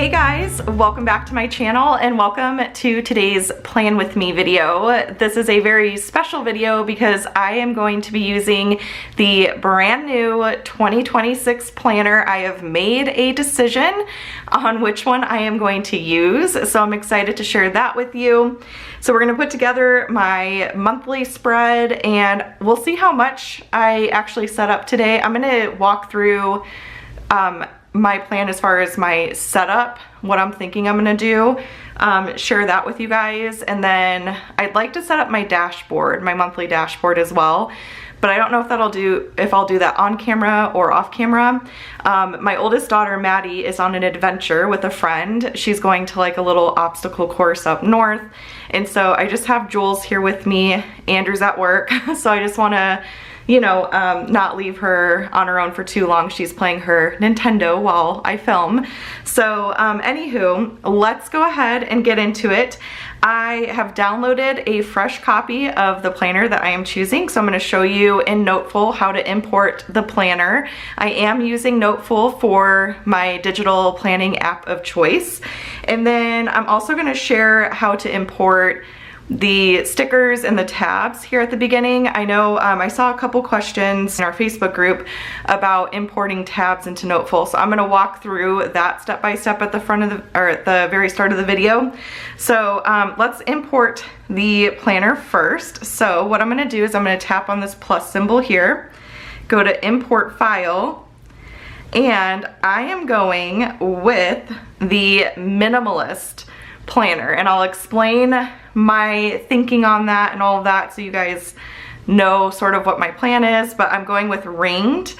Hey guys, welcome back to my channel and welcome to today's Plan With Me video. This is a very special video because I am going to be using the brand new 2026 planner. I have made a decision on which one I am going to use, so I'm excited to share that with you. So we're going to put together my monthly spread and we'll see how much I actually set up today. I'm going to walk through my plan as far as my setup, what I'm thinking I'm gonna do, share that with you guys, and then I'd like to set up my dashboard, my monthly dashboard as well, but I don't know if I'll do that on camera or off camera. My oldest daughter, Maddie, is on an adventure with a friend. She's going to like a little obstacle course up north, and so I just have Jules here with me. Andrew's at work, so I just wanna not leave her on her own for too long. She's playing her Nintendo while I film. So anywho, let's go ahead and get into it. I have downloaded a fresh copy of the planner that I am choosing, so I'm going to show you in Noteful how to import the planner. I am using Noteful for my digital planning app of choice, and then I'm also going to share how to import the stickers and the tabs here at the beginning. I know I saw a couple questions in our Facebook group about importing tabs into Noteful, so I'm going to walk through that step by step at the front of the, or at the very start of the video. So let's import the planner first. So what I'm going to do is I'm going to tap on this plus symbol here, go to import file, and I am going with the Minimalist Planner, and I'll explain my thinking on that and all of that so you guys know sort of what my plan is, but I'm going with ringed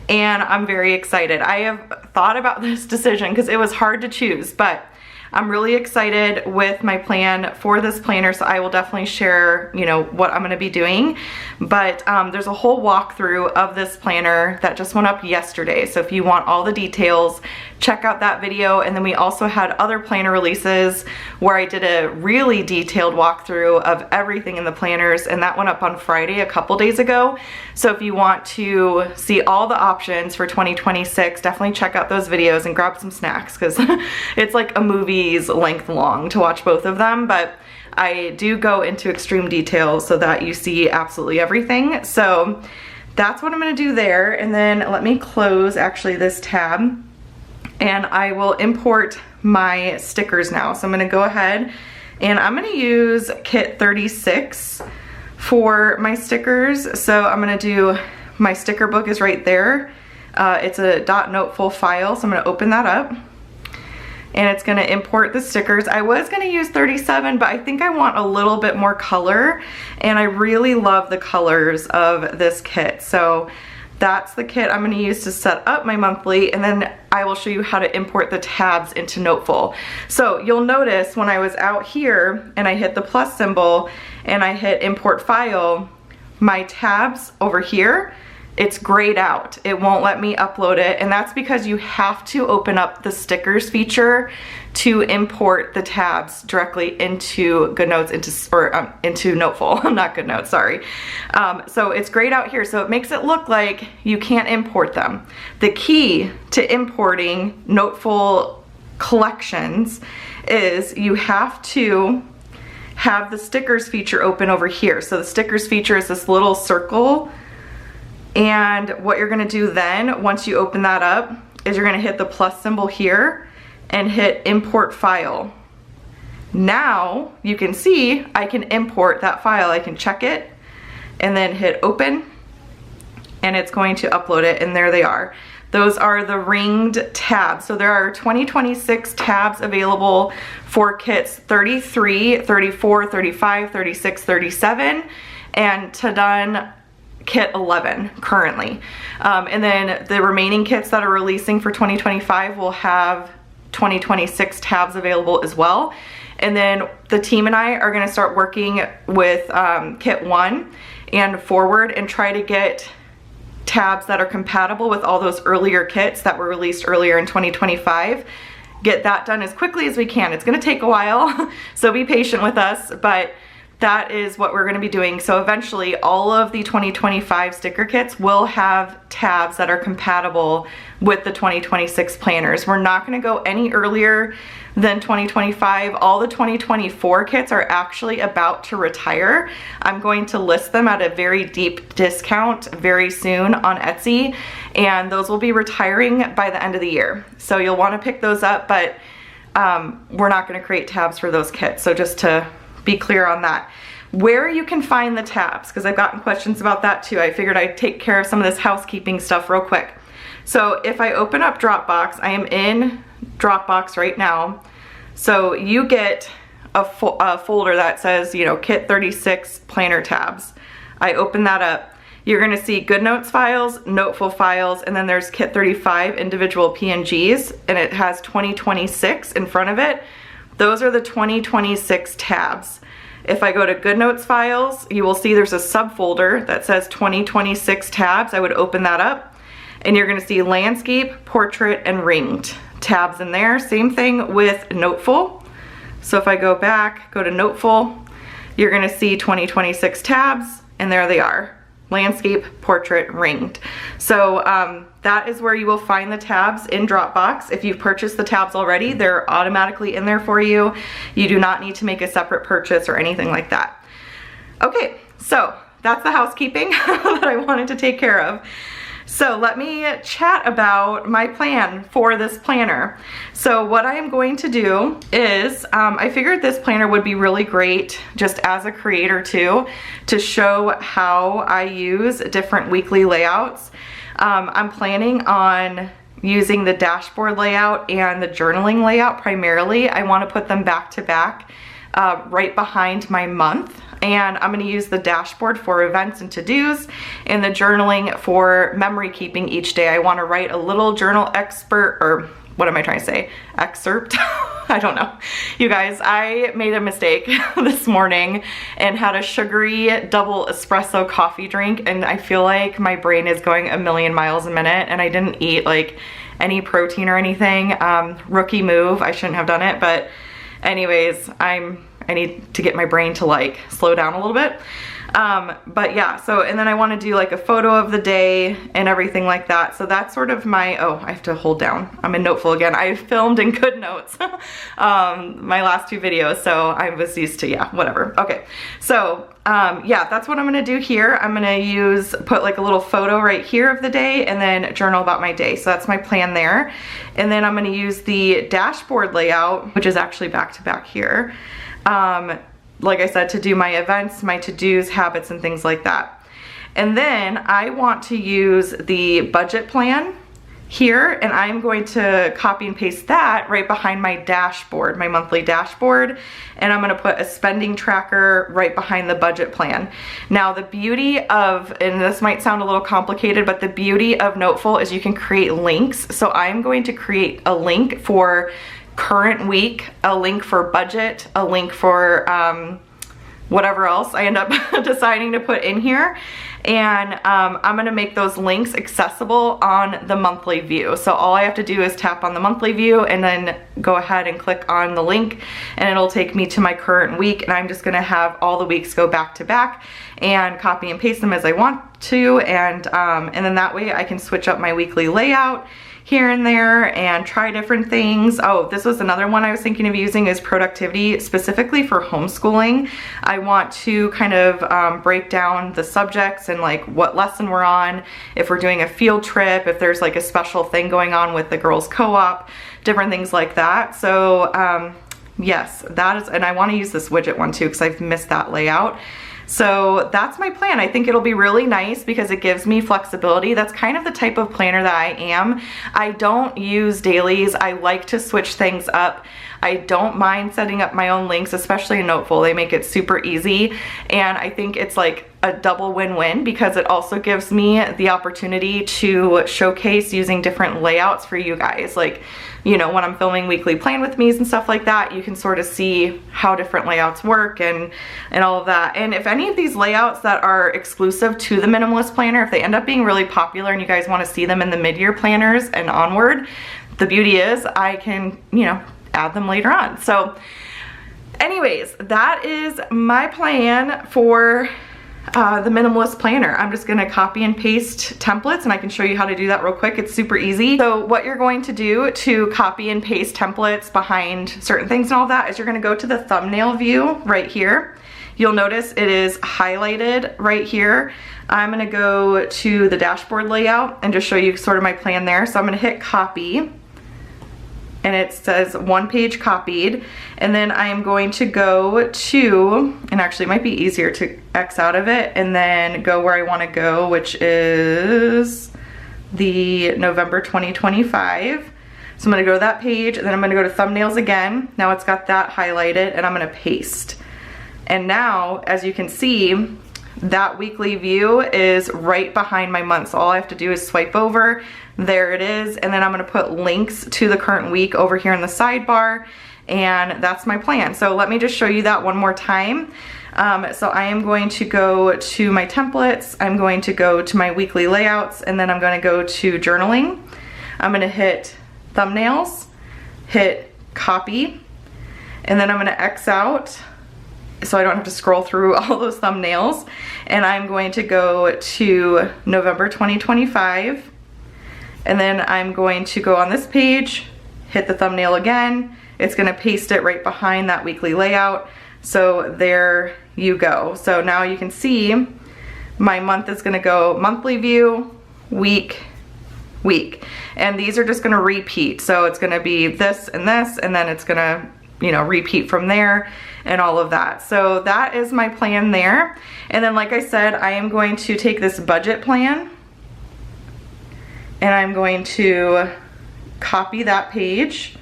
and I'm very excited. I have thought about this decision because it was hard to choose, but I'm really excited with my plan for this planner, so I will definitely share, what I'm going to be doing. But there's a whole walkthrough of this planner that just went up yesterday, so if you want all the details, check out that video. And then we also had other planner releases where I did a really detailed walkthrough of everything in the planners, and that went up on Friday a couple days ago. So if you want to see all the options for 2026, definitely check out those videos and grab some snacks because it's like a movie's length long to watch both of them, but I do go into extreme detail so that you see absolutely everything. So that's what I'm going to do there. And then let me close actually this tab and I will import my stickers now. So I'm going to go ahead and I'm going to use kit 36 for my stickers. So I'm going to do, my sticker book is right there. It's a .noteful file, so I'm going to open that up. And it's going to import the stickers. I was going to use 37, but I think I want a little bit more color, and I really love the colors of this kit. So that's the kit I'm going to use to set up my monthly, and then I will show you how to import the tabs into Noteful. So you'll notice when I was out here and I hit the plus symbol and I hit import file, my tabs over here, it's grayed out. It won't let me upload it, and that's because you have to open up the stickers feature to import the tabs directly into GoodNotes, into Noteful. Not GoodNotes, sorry. So it's grayed out here, so it makes it look like you can't import them. The key to importing Noteful collections is you have to have the stickers feature open over here. So the stickers feature is this little circle. And what you're gonna do then, once you open that up, is you're gonna hit the plus symbol here and hit import file. Now you can see I can import that file. I can check it and then hit open, and it's going to upload it, and there they are. Those are the ringed tabs. So there are 2026 tabs available for kits 33, 34, 35, 36, 37, and to done kit 11 currently. And then the remaining kits that are releasing for 2025 will have 2026 tabs available as well. And then the team and I are going to start working with kit 1 and forward and try to get tabs that are compatible with all those earlier kits that were released earlier in 2025. Get that done as quickly as we can. It's going to take a while, so be patient with us, but that is what we're going to be doing. So eventually all of the 2025 sticker kits will have tabs that are compatible with the 2026 planners. We're not going to go any earlier than 2025. All the 2024 kits are actually about to retire. I'm going to list them at a very deep discount very soon on Etsy, and those will be retiring by the end of the year. So you'll want to pick those up, but we're not going to create tabs for those kits. So just to be clear on that. Where you can find the tabs, because I've gotten questions about that too. I figured I'd take care of some of this housekeeping stuff real quick. So if I open up Dropbox, I am in Dropbox right now. So you get a folder that says, you know, Kit 36 planner tabs. I open that up. You're gonna see GoodNotes files, Noteful files, and then there's Kit 35 individual PNGs, and it has 2026 in front of it. Those are the 2026 tabs. If I go to GoodNotes files, you will see there's a subfolder that says 2026 tabs. I would open that up, and you're gonna see landscape, portrait, and ringed tabs in there. Same thing with Noteful. So if I go back, go to Noteful, you're gonna see 2026 tabs, and there they are. Landscape, portrait, ringed. So that is where you will find the tabs in Dropbox. If you've purchased the tabs already, they're automatically in there for you. You do not need to make a separate purchase or anything like that. Okay, so that's the housekeeping that I wanted to take care of. So let me chat about my plan for this planner. So what I am going to do is, I figured this planner would be really great just as a creator too, to show how I use different weekly layouts. I'm planning on using the dashboard layout and the journaling layout primarily. I want to put them back to back right behind my month. And I'm going to use the dashboard for events and to-dos and the journaling for memory keeping each day. I want to write a little journal excerpt, or what am I trying to say? Excerpt? I don't know. You guys, I made a mistake this morning and had a sugary double espresso coffee drink, and I feel like my brain is going a million miles a minute, and I didn't eat like any protein or anything. Rookie move. I shouldn't have done it, but anyways, I need to get my brain to like slow down a little bit. But yeah, so, and then I want to do like a photo of the day and everything like that. So that's sort of my, oh, I have to hold down. I'm in Noteful again. I filmed in GoodNotes my last two videos, so I was used to, yeah, whatever. Okay, so yeah, that's what I'm gonna do here. I'm gonna put like a little photo right here of the day and then journal about my day. So that's my plan there. And then I'm gonna use the dashboard layout, which is actually back to back here. Like I said, to do my events, my to-dos, habits, and things like that. And then I want to use the budget plan here, and I'm going to copy and paste that right behind my dashboard, my monthly dashboard, and I'm going to put a spending tracker right behind the budget plan. Now the beauty of, and this might sound a little complicated, but the beauty of Noteful is you can create links. So I'm going to create a link for current week, a link for budget, a link for whatever else I end up deciding to put in here. And I'm gonna make those links accessible on the monthly view. So all I have to do is tap on the monthly view and then go ahead and click on the link, and it'll take me to my current week, and I'm just gonna have all the weeks go back to back and copy and paste them as I want to, and then that way I can switch up my weekly layout here and there and try different things. Oh, this was another one I was thinking of using, is productivity, specifically for homeschooling. I want to kind of break down the subjects and like what lesson we're on, if we're doing a field trip, if there's like a special thing going on with the girls co-op, different things like that. So yes, that is, and I want to use this widget one too because I've missed that layout. So that's my plan. I think it'll be really nice because it gives me flexibility. That's kind of the type of planner that I am. I don't use dailies. I like to switch things up. I don't mind setting up my own links, especially in Noteful. They make it super easy, and I think it's like a double win-win because it also gives me the opportunity to showcase using different layouts for you guys. Like, you know, when I'm filming weekly plan with me's and stuff like that, you can sort of see how different layouts work and all of that. And if any of these layouts that are exclusive to the Minimalist Planner, if they end up being really popular and you guys want to see them in the mid-year planners and onward, the beauty is I can, you know, add them later on. So Anyways, that is my plan for the Minimalist Planner. I'm just gonna copy and paste templates, and I can show you how to do that real quick. It's super easy. So what you're going to do to copy and paste templates behind certain things and all that is you're gonna go to the thumbnail view right here. You'll notice it is highlighted right here. I'm gonna go to the dashboard layout and just show you sort of my plan there. So I'm gonna hit copy, and it says 1 page copied, and then I am going to go to, and actually it might be easier to X out of it and then go where I want to go, which is the November 2025. So I'm going to go to that page, and then I'm going to go to thumbnails again. Now it's got that highlighted, and I'm going to paste. And now, as you can see, that weekly view is right behind my month. So all I have to do is swipe over, there it is, and then I'm gonna put links to the current week over here in the sidebar, and that's my plan. So let me just show you that one more time. So I am going to go to my templates, I'm going to go to my weekly layouts, and then I'm gonna go to journaling. I'm gonna hit thumbnails, hit copy, and then I'm gonna X out so I don't have to scroll through all those thumbnails, and I'm going to go to November 2025, and then I'm going to go on this page, hit the thumbnail again. It's gonna paste it right behind that weekly layout. So there you go. So now you can see my month is gonna go monthly view, week, week. And these are just gonna repeat. So it's gonna be this, and then it's gonna, you know, repeat from there and all of that. So that is my plan there. And then like I said, I am going to take this budget plan and I'm going to copy that page,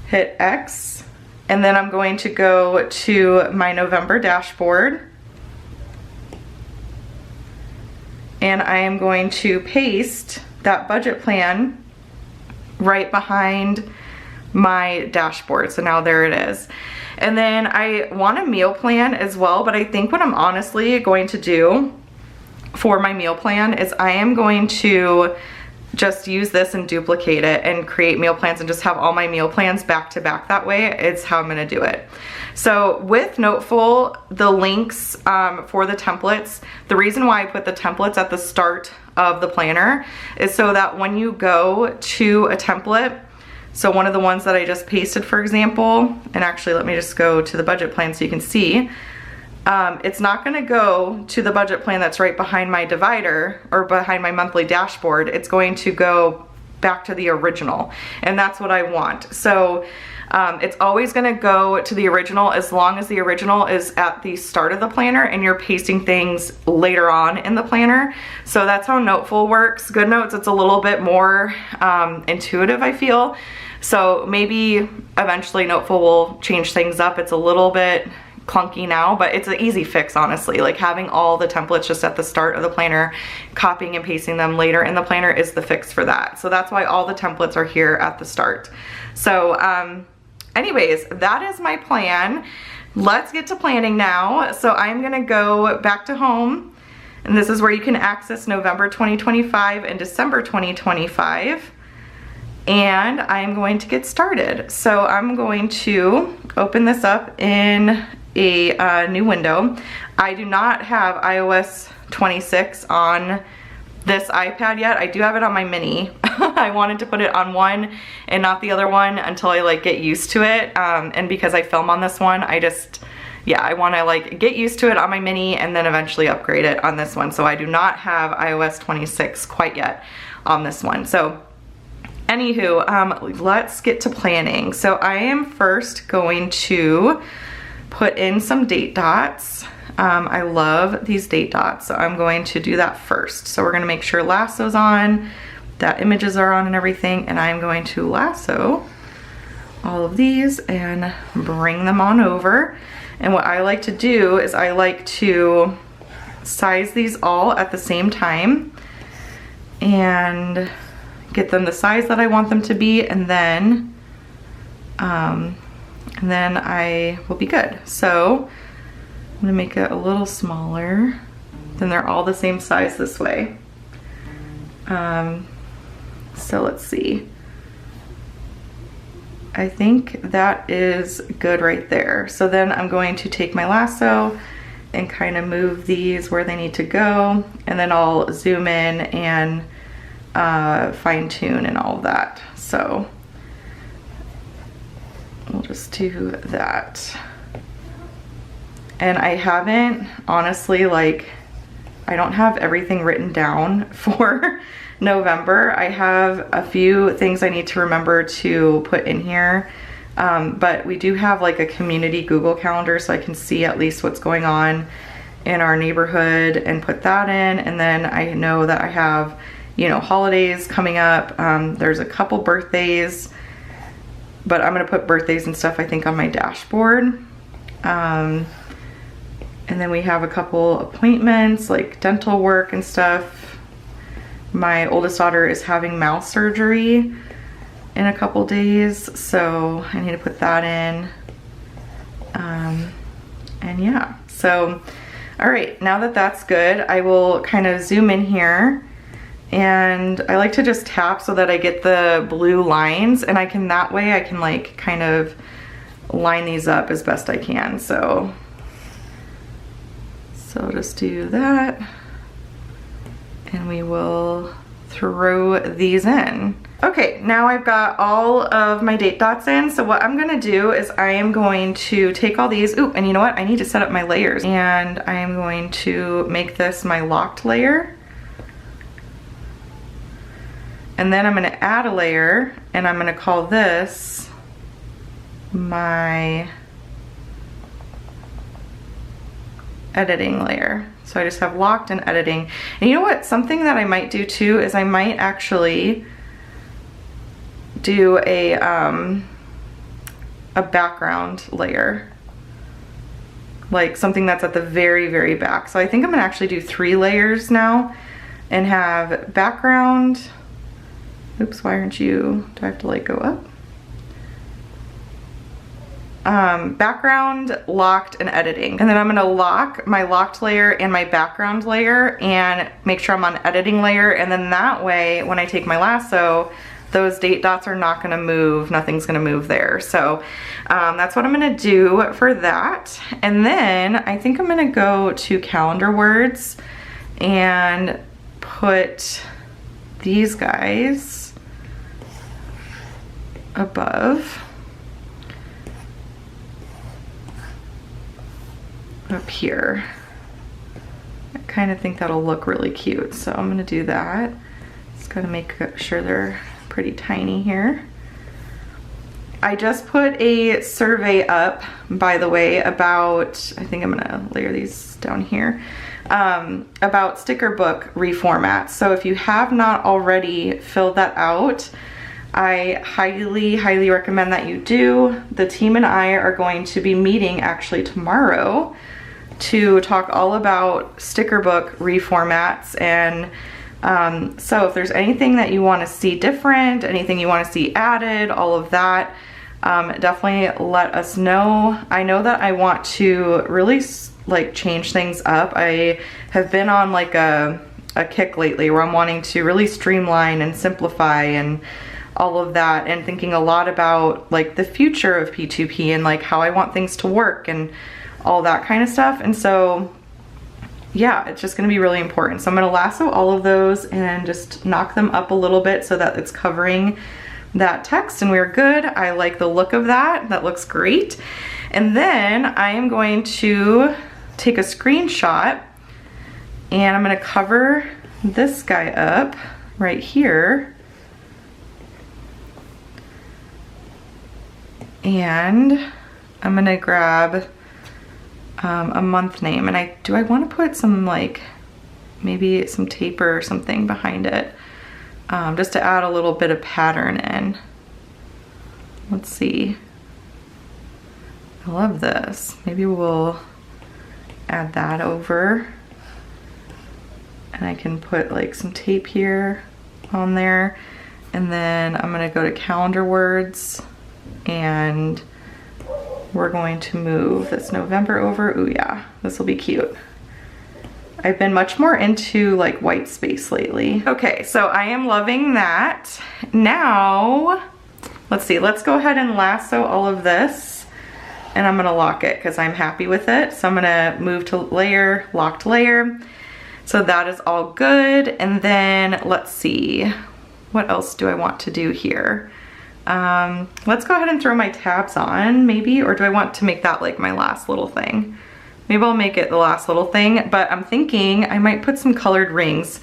hit X, and then I'm going to go to my November dashboard, and I am going to paste that budget plan right behind my dashboard. So now there it is. And then I want a meal plan as well, but I think what I'm honestly going to do for my meal plan is I am going to just use this and duplicate it and create meal plans and just have all my meal plans back to back. That way it's how I'm gonna do it. So with Noteful, the links for the templates, the reason why I put the templates at the start of the planner is so that when you go to a template, so one of the ones that I just pasted, for example, and actually let me just go to the budget plan so you can see, it's not gonna go to the budget plan that's right behind my divider or behind my monthly dashboard. It's going to go back to the original, and that's what I want. So it's always gonna go to the original as long as the original is at the start of the planner and you're pasting things later on in the planner. So that's how Noteful works. GoodNotes, it's a little bit more intuitive, I feel. So maybe eventually Noteful will change things up. It's a little bit clunky now, but it's an easy fix, honestly. Like having all the templates just at the start of the planner, copying and pasting them later in the planner is the fix for that. So that's why all the templates are here at the start. So anyways, that is my plan. Let's get to planning now. So I'm gonna go back to home, and this is where you can access November 2025 and December 2025. And I'm going to get started. So I'm going to open this up in a new window. I do not have iOS 26 on this iPad yet. I do have it on my mini. I wanted to put it on one and not the other one until I like get used to it. And because I film on this one, I want to like get used to it on my mini and then eventually upgrade it on this one. So I do not have iOS 26 quite yet on this one. So anywho, let's get to planning. So I am first going to put in some date dots. I love these date dots, so I'm going to do that first. So we're gonna make sure lasso's on, that images are on and everything, and I'm going to lasso all of these and bring them on over. And what I like to do is I like to size these all at the same time and get them the size that I want them to be, and then I will be good. So I'm gonna make it a little smaller. Then they're all the same size this way. So let's see. I think that is good right there. So then I'm going to take my lasso and kind of move these where they need to go, and then I'll zoom in and fine tune and all of that. So we'll just do that. And I haven't, honestly, like, I don't have everything written down for November. I have a few things I need to remember to put in here, but we do have like a community Google Calendar, so I can see at least what's going on in our neighborhood and put that in. And then I know that I have, you know, holidays coming up. There's a couple birthdays, but I'm gonna put birthdays and stuff, I think, on my dashboard. And then we have a couple appointments, like dental work and stuff. My oldest daughter is having mouth surgery in a couple days, so I need to put that in. And yeah, so, all right, now that that's good, I will kind of zoom in here, and I like to just tap so that I get the blue lines, and I can, that way I can like kind of line these up as best I can. So just do that, and we will throw these in. Okay, now I've got all of my date dots in, so what I'm gonna do is I am going to take all these, ooh, and you know what? I need to set up my layers, and I am going to make this my locked layer. And then I'm gonna add a layer, and I'm gonna call this my editing layer. So I just have locked and editing. And you know what? Something that I might do too is I might actually do a background layer, like something that's at the very, very back. So I think I'm gonna actually do 3 layers now and have background. Oops, why aren't you, do I have to like go up? Background, locked, and editing. And then I'm gonna lock my locked layer and my background layer and make sure I'm on editing layer, and then that way when I take my lasso, those date dots are not gonna move, nothing's gonna move there. So that's what I'm gonna do for that. And then I think I'm gonna go to calendar words and put these guys above. Up here. I kind of think that'll look really cute, so I'm gonna do that. Just gotta make sure they're pretty tiny here. I just put a survey up, by the way, about, I think I'm gonna layer these down here, about sticker book reformats. So if you have not already filled that out, I highly, highly recommend that you do. The team and I are going to be meeting actually tomorrow to talk all about sticker book reformats, and so if there's anything that you want to see different, anything you want to see added, all of that, definitely let us know. I know that I want to really like change things up. I have been on like a kick lately where I'm wanting to really streamline and simplify and all of that, and thinking a lot about like the future of P2P and like how I want things to work and all that kind of stuff. And so yeah, it's just gonna be really important. So I'm gonna lasso all of those and just knock them up a little bit so that it's covering that text, and we're good. I like the look of that. That looks great. And then I am going to take a screenshot, and I'm gonna cover this guy up right here. And I'm gonna grab a month name, and I want to put some like maybe some tape or something behind it, just to add a little bit of pattern in. Let's see. I love this. Maybe we'll add that over, and I can put like some tape here on there, and then I'm gonna go to calendar words, and we're going to move this November over. Ooh yeah, this will be cute. I've been much more into like white space lately. Okay, so I am loving that. Now, let's see, let's go ahead and lasso all of this, and I'm gonna lock it because I'm happy with it. So I'm gonna move to layer, locked layer. So that is all good. And then let's see, what else do I want to do here? Let's go ahead and throw my tabs on maybe, or do I want to make that like my last little thing? Maybe I'll make it the last little thing, but I'm thinking I might put some colored rings.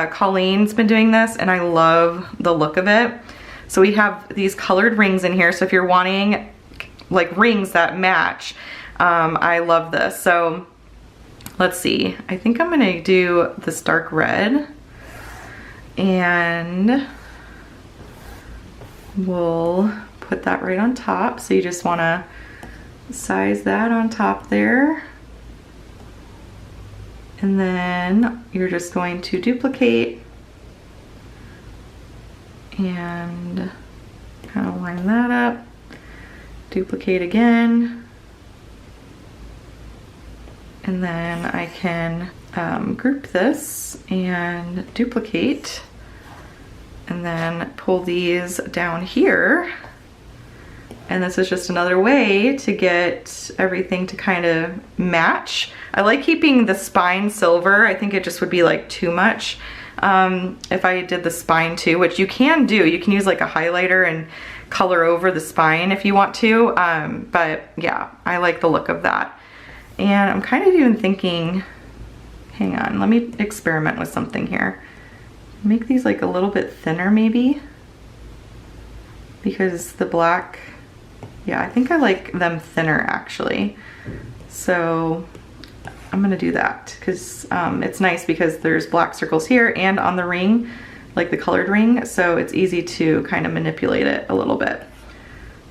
Colleen's been doing this and I love the look of it. So we have these colored rings in here. So if you're wanting like rings that match, I love this. So let's see, I think I'm gonna do this dark red, and we'll put that right on top. So you just wanna size that on top there. And then you're just going to duplicate and kind of line that up, duplicate again, and then I can group this and duplicate, and then pull these down here. And this is just another way to get everything to kind of match. I like keeping the spine silver. I think it just would be like too much if I did the spine too, which you can do. You can use like a highlighter and color over the spine if you want to. But yeah, I like the look of that. And I'm kind of even thinking, hang on, let me experiment with something here. Make these like a little bit thinner maybe, because the black, yeah, I think I like them thinner actually. So I'm gonna do that because it's nice because there's black circles here and on the ring, like the colored ring, so it's easy to kind of manipulate it a little bit.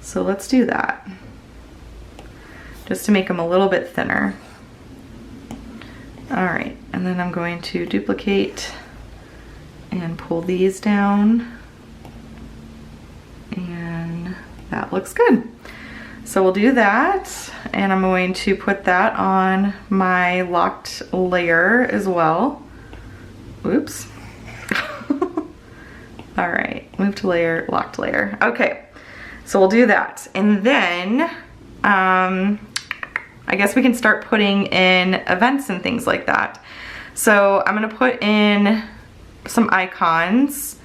So let's do that, just to make them a little bit thinner. All right, and then I'm going to duplicate and pull these down, and that looks good. So we'll do that, and I'm going to put that on my locked layer as well. Oops. All right, move to layer, locked layer. Okay, so we'll do that. And then I guess we can start putting in events and things like that. So I'm gonna put in some icons.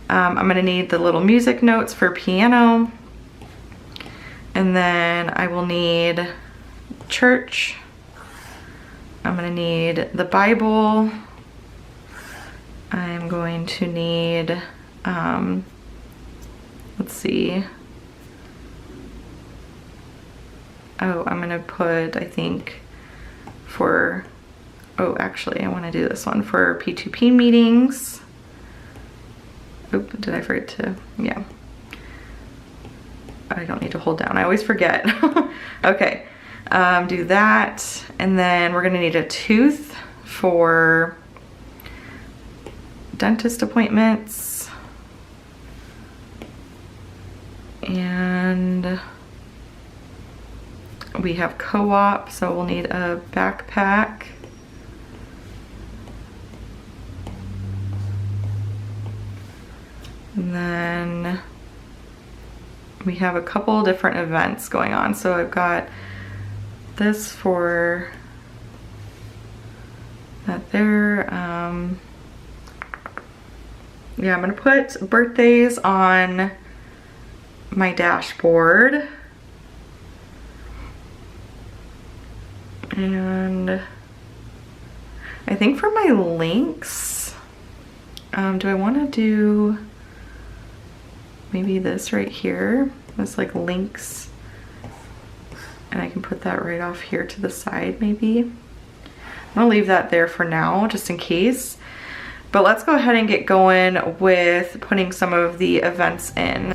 I'm gonna need the little music notes for piano. And then I will need church. I'm gonna need the Bible. I'm going to need, let's see. Oh, I'm gonna put, I think, for, oh, actually, I wanna do this one for P2P meetings. Oop, did I forget to, yeah. I don't need to hold down, I always forget. Okay, do that. And then we're gonna need a tooth for dentist appointments. And we have co-op, so we'll need a backpack. And then we have a couple different events going on. So I've got this for that there. Yeah, I'm gonna put birthdays on my dashboard. And I think for my links, do I wanna do maybe this right here? This like links, and I can put that right off here to the side maybe. I'm gonna leave that there for now just in case. But let's go ahead and get going with putting some of the events in.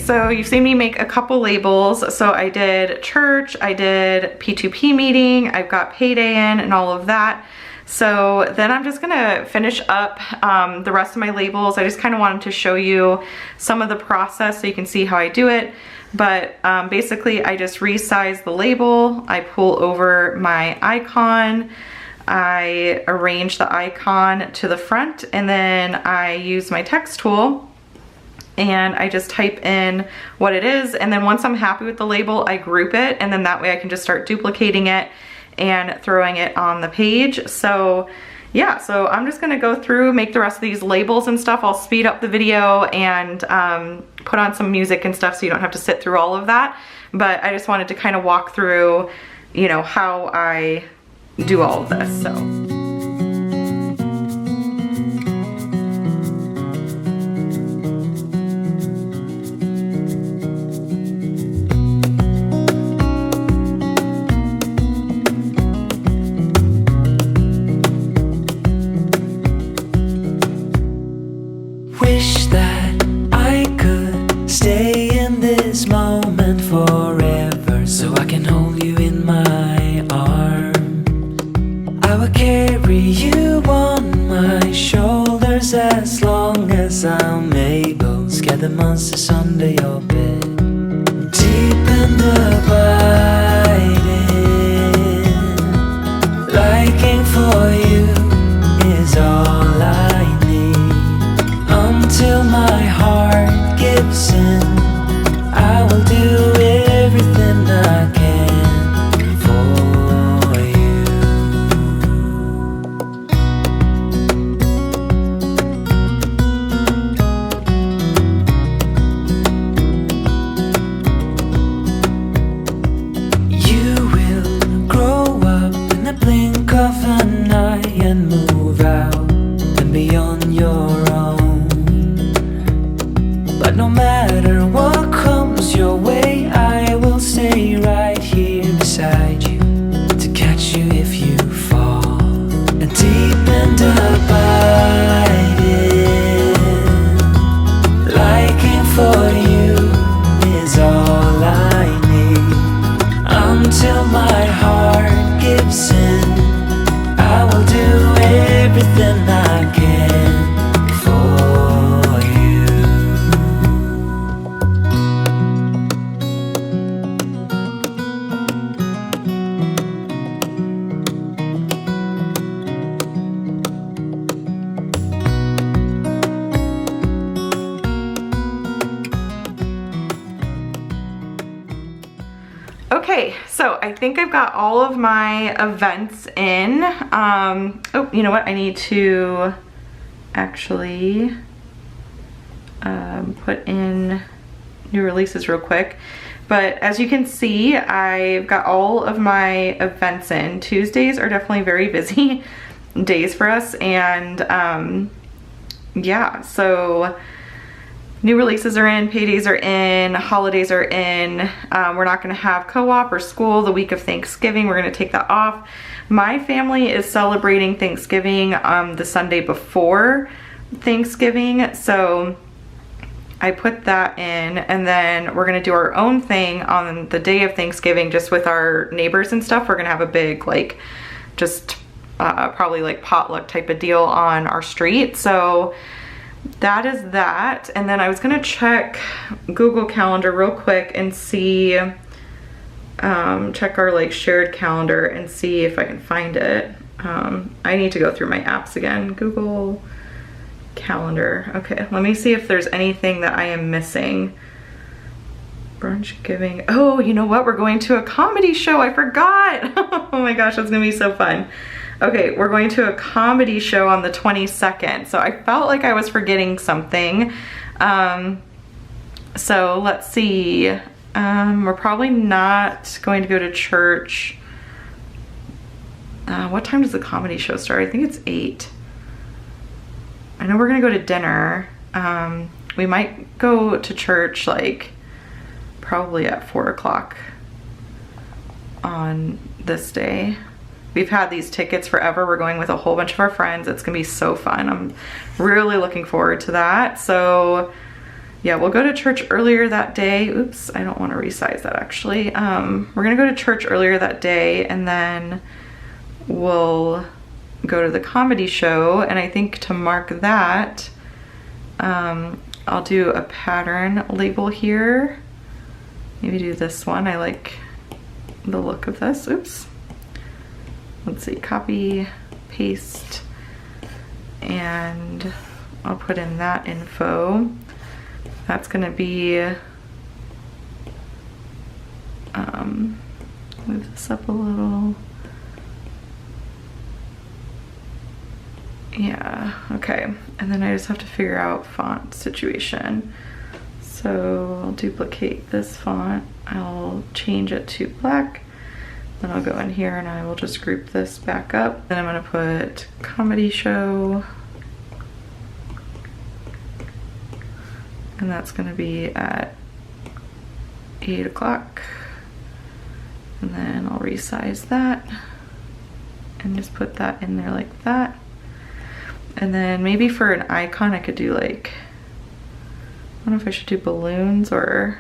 so you've seen me make a couple labels. So I did church, I did P2P meeting, I've got payday in and all of that. So then I'm just gonna finish up the rest of my labels. I just kind of wanted to show you some of the process so you can see how I do it. But basically I just resize the label, I pull over my icon, I arrange the icon to the front, and then I use my text tool and I just type in what it is. And then once I'm happy with the label, I group it, and then that way I can just start duplicating it and throwing it on the page. So yeah, so I'm just gonna go through, make the rest of these labels and stuff. I'll speed up the video and put on some music and stuff so you don't have to sit through all of that. But I just wanted to kind of walk through, you know, how I do all of this, so. Wish that I could stay in this moment forever, so I can hold you in my arms. I will carry you on my shoulders as long as I'm able. Scare the monsters under your bed. Deep and abiding, liking for you is all I need. Until my heart gives in, I will do everything I can for you. You will grow up in the blink of an eye and move out and beyond your own. But no matter what comes your way, I will stay right here beside you to catch you if you fall. And deep and abiding, liking for you is all I need. Until my heart gives in, I will do everything I can for you. Okay, so I think I've got all of my events in. Oh, you know what? I need to actually put in new releases real quick. But as you can see, I've got all of my events in. Tuesdays are definitely very busy days for us, and yeah, so new releases are in, paydays are in, holidays are in. We're not gonna have co-op or school the week of Thanksgiving. We're gonna take that off. My family is celebrating Thanksgiving the Sunday before Thanksgiving, so I put that in, and then we're gonna do our own thing on the day of Thanksgiving just with our neighbors and stuff. We're gonna have a big, like, just probably like potluck type of deal on our street. So that is that. And then I was gonna check Google Calendar real quick and see, check our like shared calendar and see if I can find it. I need to go through my apps again. Google Calendar. Okay, let me see if there's anything that I am missing. Brunch giving. Oh, you know what? We're going to a comedy show. I forgot. Oh my gosh, that's gonna be so fun. Okay, we're going to a comedy show on the 22nd. So I felt like I was forgetting something. So let's see. We're probably not going to go to church. What time does the comedy show start? I think it's 8. I know we're gonna go to dinner. We might go to church like probably at 4 o'clock on this day. We've had these tickets forever. We're going with a whole bunch of our friends. It's gonna be so fun. I'm really looking forward to that. So yeah, we'll go to church earlier that day. Oops, I don't want to resize that actually. We're gonna go to church earlier that day, and then we'll go to the comedy show. And I think to mark that, I'll do a pattern label here. Maybe do this one. I like the look of this. Oops. Let's see, copy, paste, and I'll put in that info. That's gonna be, move this up a little. Yeah, okay. And then I just have to figure out font situation. So I'll duplicate this font. I'll change it to black. Then I'll go in here and I will just group this back up. Then I'm gonna put comedy show. And that's gonna be at 8 o'clock. And then I'll resize that and just put that in there like that. And then maybe for an icon I could do like, I don't know if I should do balloons or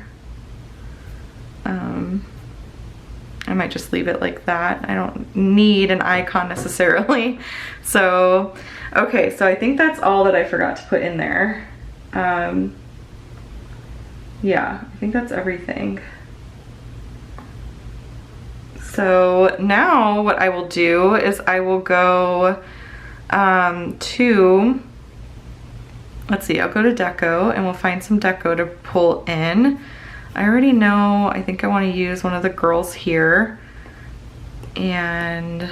I might just leave it like that. I don't need an icon necessarily. So, okay, so I think that's all that I forgot to put in there. Yeah, I think that's everything. So now what I will do is I will go to, let's see, I'll go to deco and we'll find some deco to pull in. I already know, I think I want to use one of the girls here and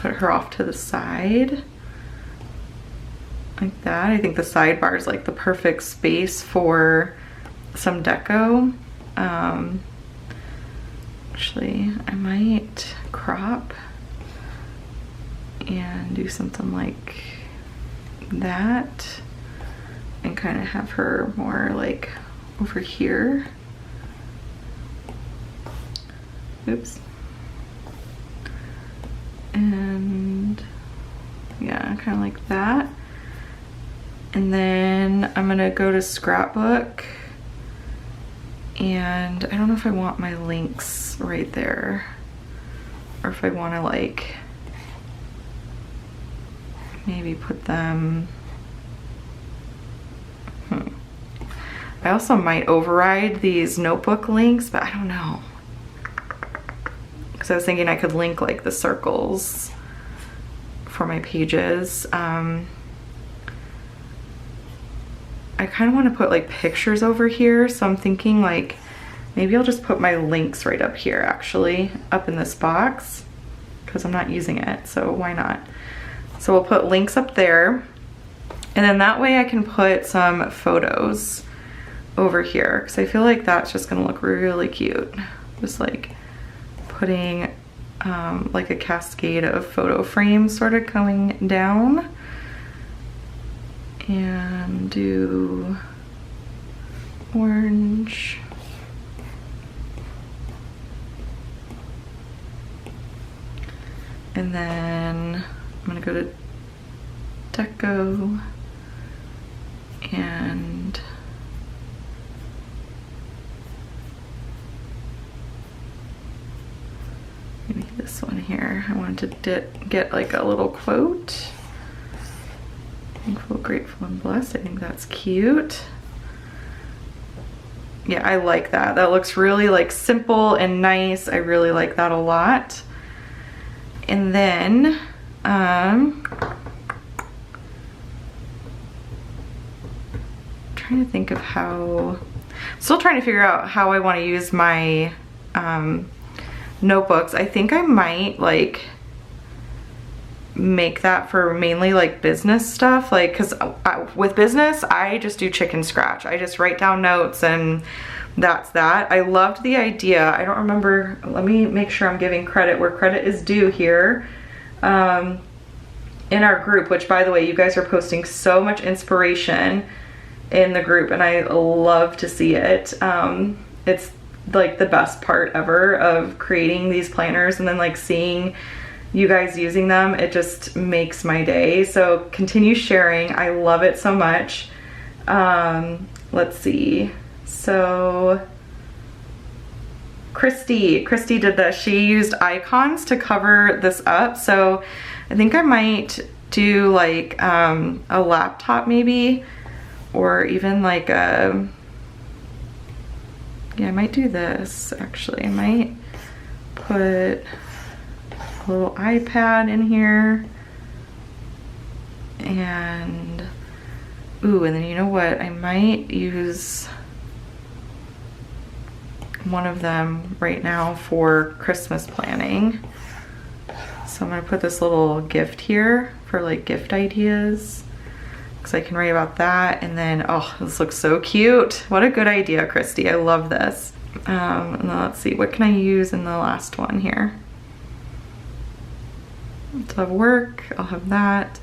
put her off to the side like that. I think the sidebar is like the perfect space for some deco. Actually, I might crop and do something like that and kind of have her more like over here. Oops. And yeah, kind of like that. And then I'm gonna go to scrapbook, and I don't know if I want my links right there or if I want to like maybe put them, I also might override these notebook links, but I don't know. Because I was thinking I could link like the circles for my pages. I kind of want to put like pictures over here, so I'm thinking like maybe I'll just put my links right up here, actually, up in this box, because I'm not using it, so why not? So we'll put links up there, and then that way I can put some photos over here, because I feel like that's just gonna look really cute. Just like putting like a cascade of photo frames sort of going down. And do orange. And then I'm gonna go to deco and maybe this one here. I wanted to get like a little quote. Thankful, grateful, and blessed. I think that's cute. Yeah, I like that. That looks really like simple and nice. I really like that a lot. And then trying to think of how, still trying to figure out how I want to use my notebooks. I think I might like make that for mainly like business stuff, like because with business I just do chicken scratch. I just write down notes and that's that. I loved the idea. I don't remember, let me make sure I'm giving credit where credit is due here. In our group, which by the way, you guys are posting so much inspiration in the group and I love to see it. It's like the best part ever of creating these planners and then like seeing you guys using them. It just makes my day. So continue sharing. I love it so much. let's see. So Christy did this. She used icons to cover this up. So I think I might do like a laptop maybe, or even like a, yeah, I might do this actually. I might put a little iPad in here, and ooh, and then you know what? I might use one of them right now for Christmas planning. So I'm gonna put this little gift here for like gift ideas, because I can write about that. And then, oh, this looks so cute. What a good idea, Christy. I love this. And then let's see, what can I use in the last one here? So I have work, I'll have that.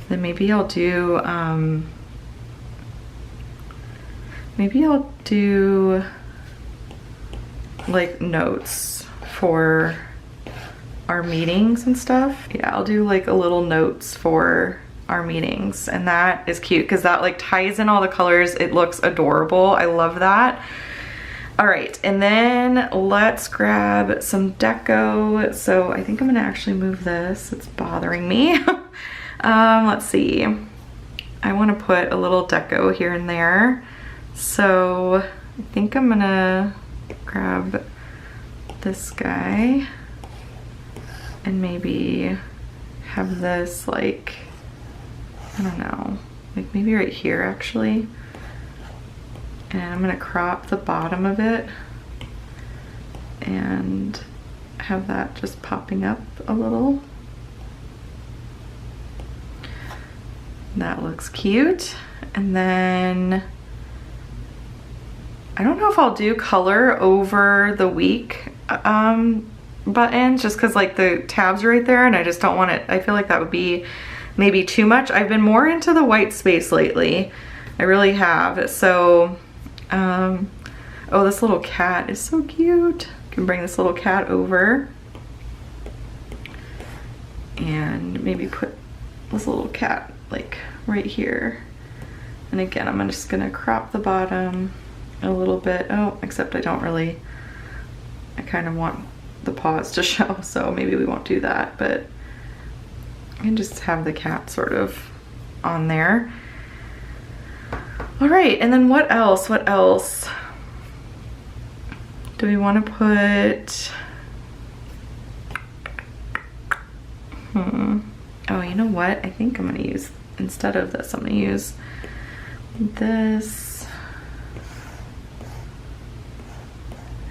Then maybe I'll do, like notes for our meetings and stuff. Yeah, I'll do like a little notes for our meetings, and that is cute because that like ties in all the colors. It looks adorable. I love that. All right, and then let's grab some deco. So I think I'm gonna actually move this. It's bothering me. Let's see. I want to put a little deco here and there. So I think I'm gonna grab this guy and maybe have this like, I don't know, like maybe right here actually. And I'm gonna crop the bottom of it and have that just popping up a little. That looks cute. And then I don't know if I'll do color over the week buttons, just because like the tabs are right there and I just don't want it. I feel like that would be maybe too much. I've been more into the white space lately. I really have. So, oh, this little cat is so cute. I can bring this little cat over and maybe put this little cat like right here. And again, I'm just gonna crop the bottom a little bit. Oh, except I don't really, I kind of want the paws to show, so maybe we won't do that, but I can just have the cat sort of on there. All right, and then what else? What else do we want to put? Oh, you know what? I think I'm gonna use, instead of this, I'm gonna use this.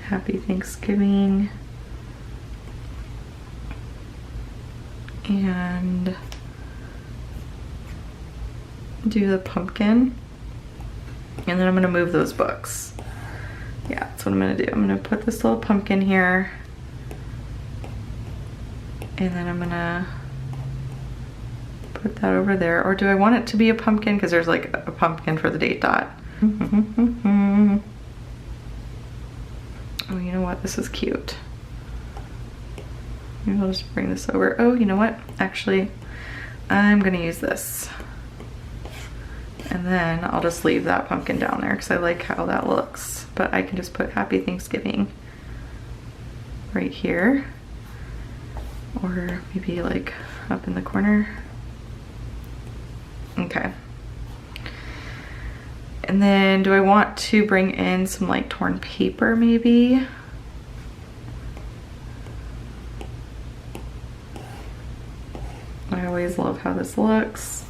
Happy Thanksgiving. And do the pumpkin. And then I'm gonna move those books. Yeah, that's what I'm gonna do. I'm gonna put this little pumpkin here. And then I'm gonna put that over there. Or do I want it to be a pumpkin? Because there's like a pumpkin for the date dot. Oh, you know what? This is cute. Maybe I'll just bring this over. Oh, you know what? Actually, I'm gonna use this. And then I'll just leave that pumpkin down there because I like how that looks. But I can just put Happy Thanksgiving right here. Or maybe like up in the corner. Okay. And then do I want to bring in some like torn paper maybe? I always love how this looks.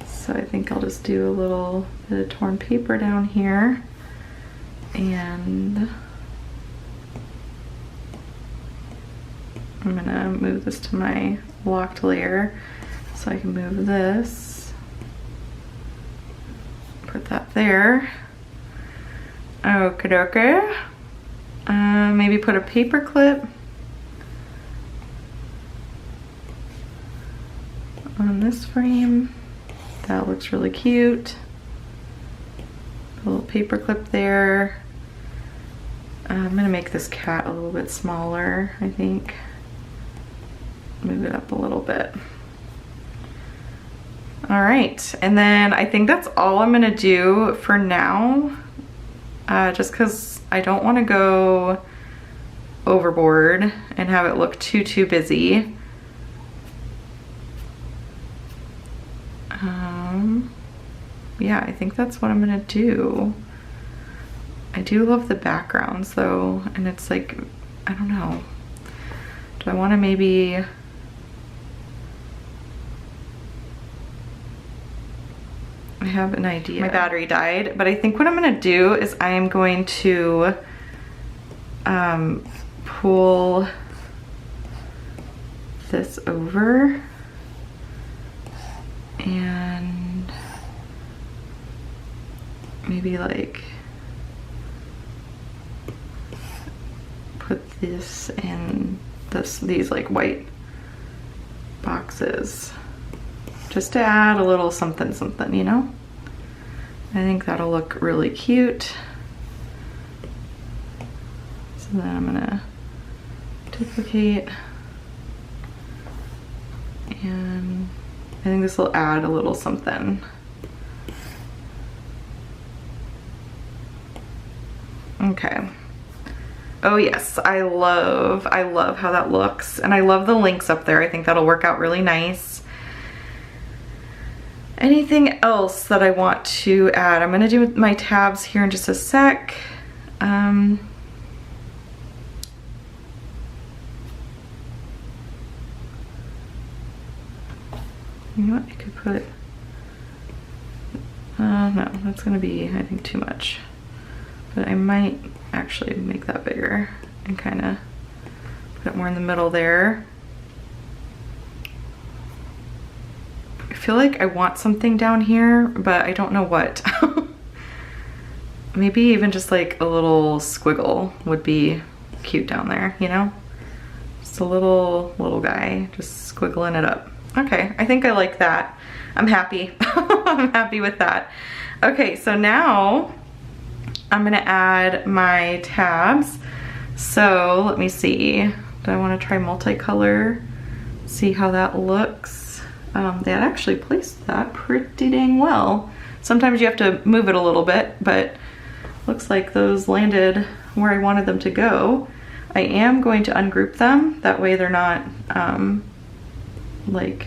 So I think I'll just do a little bit of torn paper down here. And I'm gonna move this to my locked layer so I can move this. Put that there. Okie dokie. Maybe put a paper clip on this frame. That looks really cute. A little paper clip there. I'm gonna make this cat a little bit smaller, I think. Move it up a little bit. All right, and then I think that's all I'm gonna do for now, just because I don't want to go overboard and have it look too busy. Yeah, I think that's what I'm gonna do. I do love the backgrounds though, and it's like, I don't know. Do I want to maybe... I have an idea. My battery died, but I think what I'm gonna do is I am going to pull this over and maybe like put this in these like white boxes just to add a little something, you know? I think that'll look really cute. So then I'm gonna duplicate, and I think this will add a little something. Okay. Oh yes, I love how that looks, and I love the links up there. I think that'll work out really nice. Anything else that I want to add? I'm gonna do my tabs here in just a sec. You know what, I could put, no, that's gonna be, I think, too much. But I might actually make that bigger and kind of put it more in the middle there. I feel like I want something down here, but I don't know what. Maybe even just like a little squiggle would be cute down there, you know? Just a little guy, just squiggling it up. Okay, I think I like that. I'm happy. I'm happy with that. Okay, so now I'm gonna add my tabs. So let me see. Do I want to try multicolor? See how that looks. They had actually placed that pretty dang well. Sometimes you have to move it a little bit, but looks like those landed where I wanted them to go. I am going to ungroup them. That way they're not like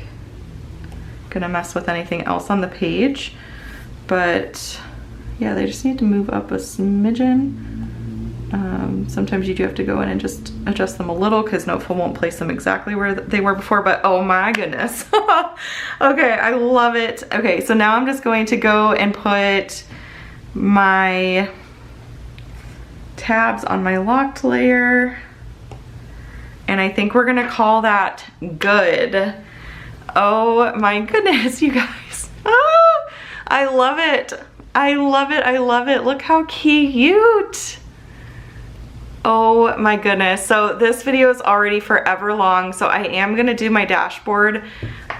gonna mess with anything else on the page. But yeah, they just need to move up a smidgen. Sometimes you do have to go in and just adjust them a little because Noteful won't place them exactly where they were before, but oh my goodness. Okay, I love it. Okay, so now I'm just going to go and put my tabs on my locked layer. And I think we're gonna call that good. Oh my goodness, you guys. Ah, I love it. I love it, I love it. Look how cute. Oh my goodness. So this video is already forever long, so I am gonna do my dashboard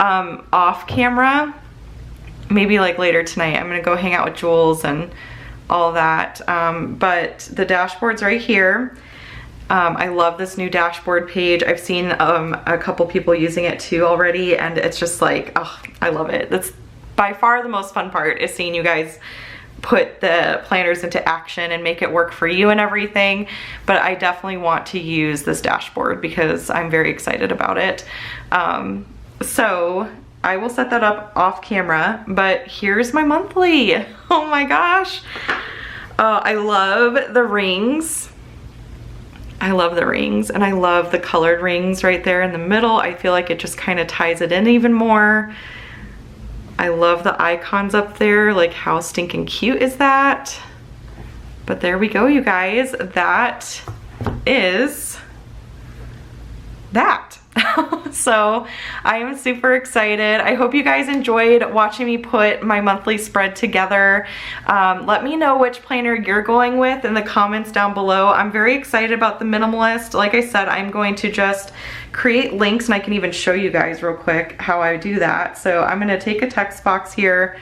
off camera. Maybe like later tonight. I'm gonna go hang out with Jules and all that. But the dashboard's right here. I love this new dashboard page. I've seen a couple people using it too already, and it's just like, oh, I love it. That's by far the most fun part, is seeing you guys put the planners into action and make it work for you and everything. But I definitely want to use this dashboard because I'm very excited about it. So I will set that up off camera, but here's my monthly. Oh my gosh. I love the rings. I love the rings, and I love the colored rings right there in the middle. I feel like it just kind of ties it in even more. I love the icons up there. Like, how stinking cute is that? But there we go, you guys. That is that. So I am super excited. I hope you guys enjoyed watching me put my monthly spread together. Let me know which planner you're going with in the comments down below. I'm very excited about the Minimalist. Like I said, I'm going to just create links, and I can even show you guys real quick how I do that. So I'm gonna take a text box here,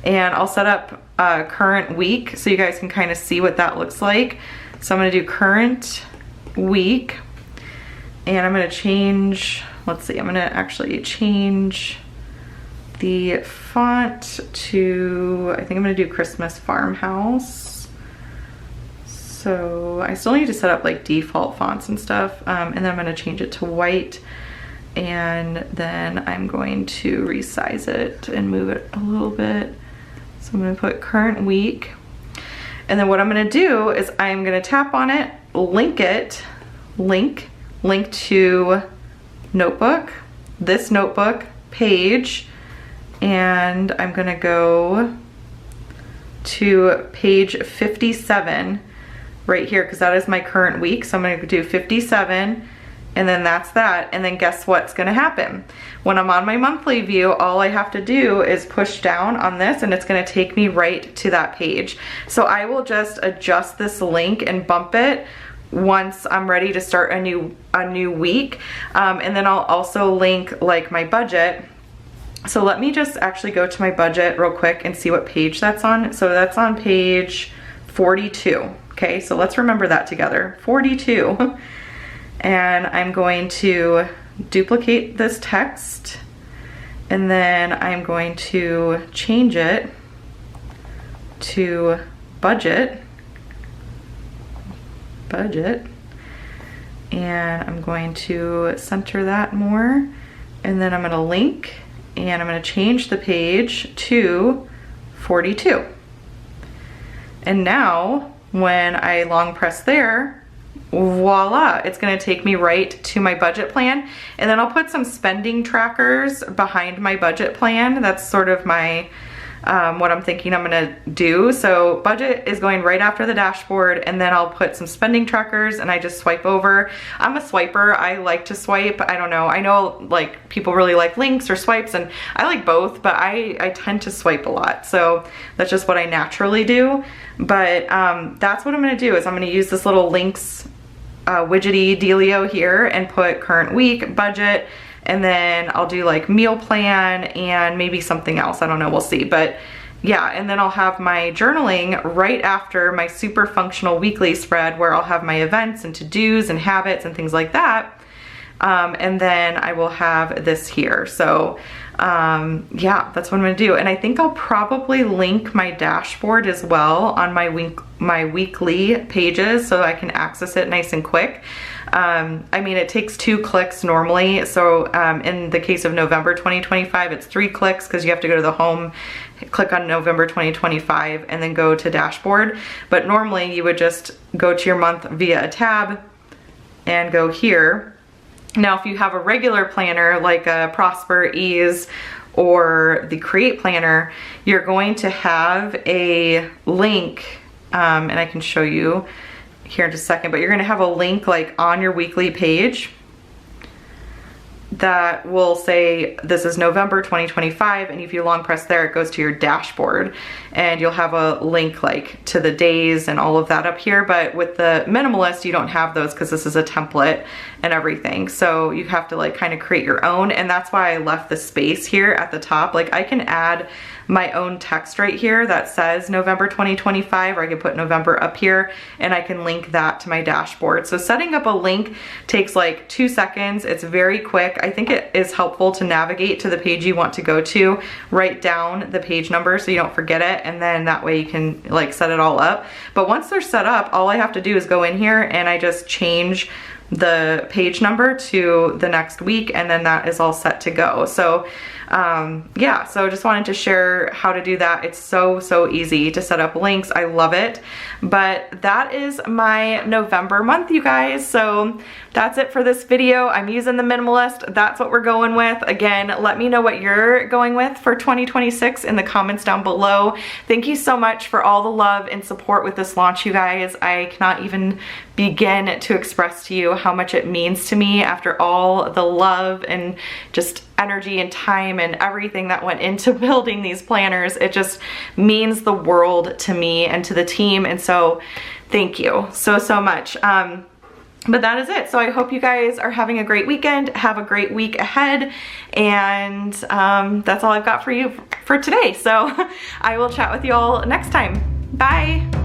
and I'll set up a current week so you guys can kind of see what that looks like. So I'm gonna do current week, and I'm gonna change, let's see, I'm gonna actually change the font to, I think I'm gonna do Christmas Farmhouse. So I still need to set up like default fonts and stuff. And then I'm gonna change it to white. And then I'm going to resize it and move it a little bit. So I'm gonna put current week. And then what I'm gonna do is I'm gonna tap on it, link it, link to notebook, this notebook page, and I'm gonna go to page 57 right here because that is my current week. So I'm gonna do 57 and then that's that. And then guess what's gonna happen? When I'm on my monthly view, all I have to do is push down on this and it's gonna take me right to that page. So I will just adjust this link and bump it once I'm ready to start a new week. And then I'll also link like my budget. So let me just actually go to my budget real quick and see what page that's on. So that's on page 42. Okay, so let's remember that together, 42. And I'm going to duplicate this text and then I'm going to change it to budget, and I'm going to center that more, and then I'm going to link and I'm going to change the page to 42. And now when I long press there, voila, it's gonna take me right to my budget plan. And then I'll put some spending trackers behind my budget plan. That's sort of my, what I'm thinking I'm gonna do. So budget is going right after the dashboard, and then I'll put some spending trackers and I just swipe over. I'm a swiper, I like to swipe. I don't know, I know like people really like links or swipes, and I like both, but I tend to swipe a lot. So that's just what I naturally do. But that's what I'm gonna do, is I'm gonna use this little links widgety dealio here and put current week, budget, and then I'll do like meal plan and maybe something else. I don't know, we'll see. But yeah, and then I'll have my journaling right after my super functional weekly spread where I'll have my events and to-dos and habits and things like that. And then I will have this here. So yeah, that's what I'm gonna do. And I think I'll probably link my dashboard as well on my weekly pages so I can access it nice and quick. I mean, it takes 2 clicks normally. So in the case of November 2025, it's 3 clicks because you have to go to the home, click on November 2025, and then go to dashboard. But normally you would just go to your month via a tab and go here. Now, if you have a regular planner like a Prosper, Ease, or the Create Planner, you're going to have a link, and I can show you here in just a second, but you're gonna have a link like on your weekly page that will say this is November 2025, and if you long press there, it goes to your dashboard, and you'll have a link like to the days and all of that up here. But with the Minimalist, you don't have those because this is a template and everything. So you have to like kind of create your own, and that's why I left the space here at the top. Like I can add my own text right here that says November 2025, or I can put November up here and I can link that to my dashboard. So setting up a link takes like 2 seconds. It's very quick. I think it is helpful to navigate to the page you want to go to, write down the page number so you don't forget it, and then that way you can like set it all up. But once they're set up, all I have to do is go in here and I just change the page number to the next week, and then that is all set to go. So yeah, so just wanted to share how to do that. It's so easy to set up links. I love it. But that is my November month, you guys. So that's it for this video. I'm using the Minimalist. That's what we're going with. Again, let me know what you're going with for 2026 in the comments down below. Thank you so much for all the love and support with this launch, you guys. I cannot even begin to express to you how much it means to me after all the love and just energy and time and everything that went into building these planners. It just means the world to me and to the team, and so thank you so much. But that is it. So I hope you guys are having a great weekend, have a great week ahead, and that's all I've got for you for today. So I will chat with you all next time. Bye.